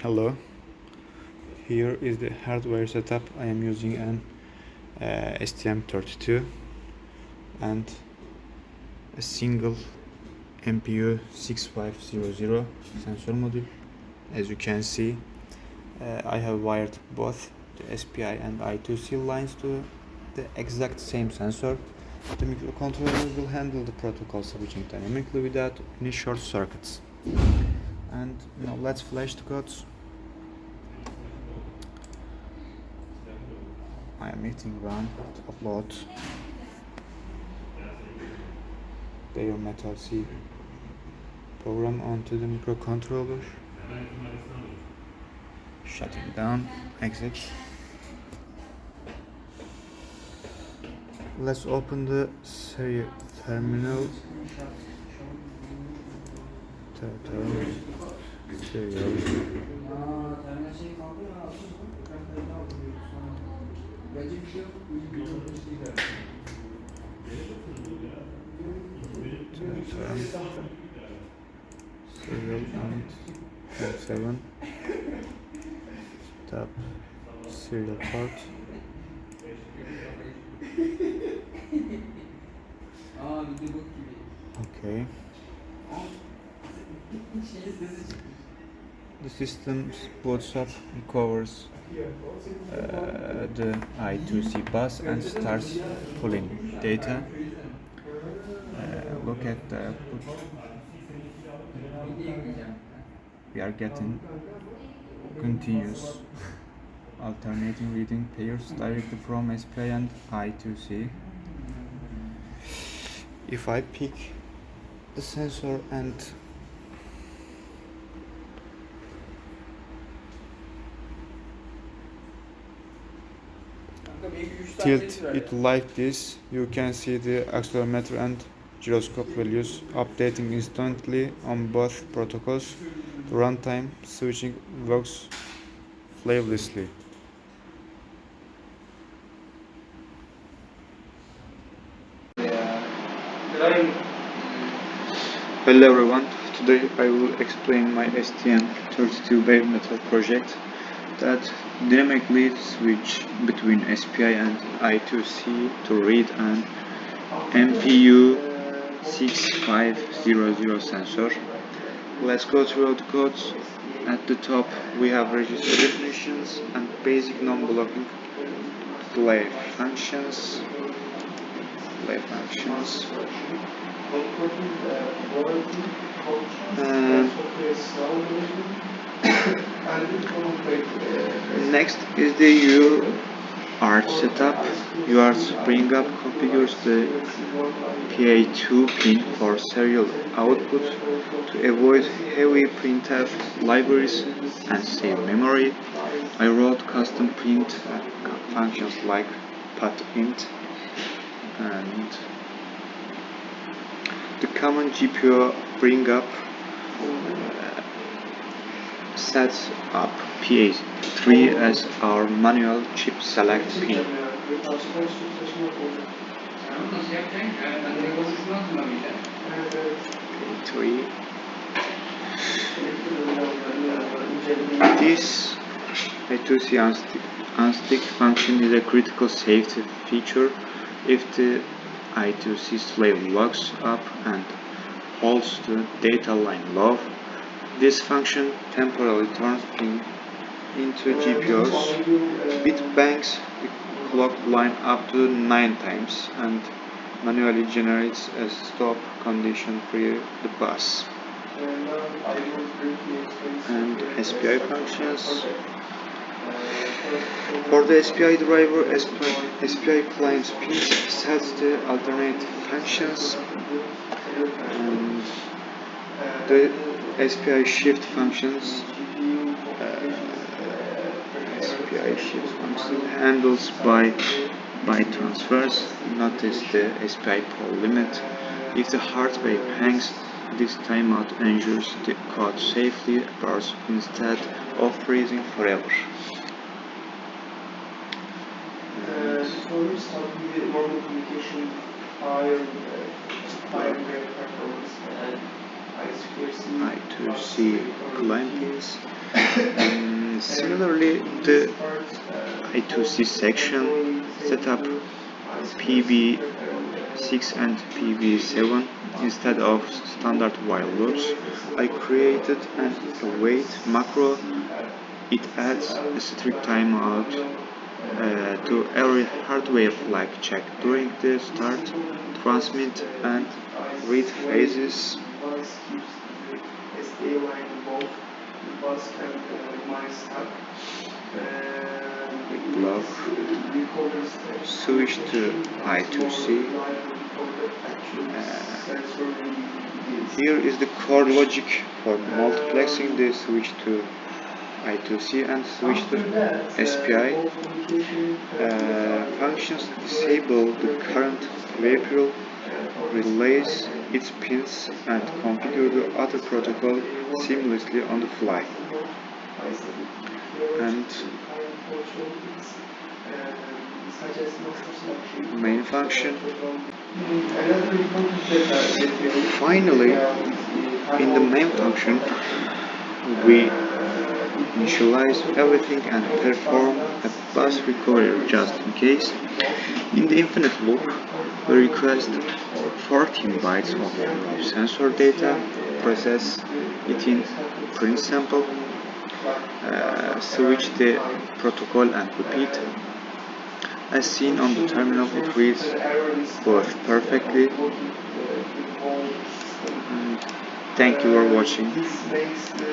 Hello, here is the hardware setup. I am using an STM32 and a single MPU6500 sensor module. As you can see, I have wired both the SPI and I2C lines to the exact same sensor. The microcontroller will handle the protocol switching dynamically without any short circuits. And now let's flash the codes. I am hitting run to upload bare metal C program onto the microcontroller. Shutting down, exit. Let's open the serial terminal. Serial. Serial and 7. Tap serial port. Okay. The system's boots up, recovers the I2C bus and starts pulling data. Look at the output. We are getting continuous alternating reading pairs directly from SPI and I2C. If I pick the sensor and tilt it like this, you can see the accelerometer and gyroscope values updating instantly on both protocols. The runtime switching works flawlessly. Hello everyone, today I will explain my STM32 bare metal project that dynamically switch between SPI and I2C to read an MPU6500 sensor. Let's go through the codes. At the top we have register definitions and basic non-blocking delay functions. Next is the UART setup. UART bring up configures the PA2 pin for serial output to avoid heavy printf libraries and save memory. I wrote custom print functions like patint and the common GPU bring up sets up PA3 as our manual chip select pin. PA3. This I2C unstick function is a critical safety feature. If the I2C slave locks up and holds the data line low, this function temporarily turns pin into GPUs. It bangs the clock line up to 9 times and manually generates a stop condition for the bus. And SPI functions. For the SPI driver, SPI client pin sets the alternate functions, and the SPI shift functions. SPI shift function handles by transfers. Notice the SPI pole limit. If the hard wave hangs, this timeout ensures the code safely appears instead of freezing forever. I2C client pins. Similarly, the I2C section set up PB6 and PB7 instead of standard while loops. I created an await macro. It adds a strict timeout to every hardware flag check during the start, transmit, and read phases. Block, switch to I2C. Here is the core logic for multiplexing the switch to I2C and switch to SPI. Functions disable the current peripheral, relays its pins, and configure the other protocol seamlessly on the fly. And main function. Finally, in the main function, we initialize everything and perform a bus recovery just in case. In the infinite loop, we request 14 bytes of sensor data, process it in print sample, switch the protocol and repeat. As seen on the terminal, it reads both perfectly. Thank you for watching.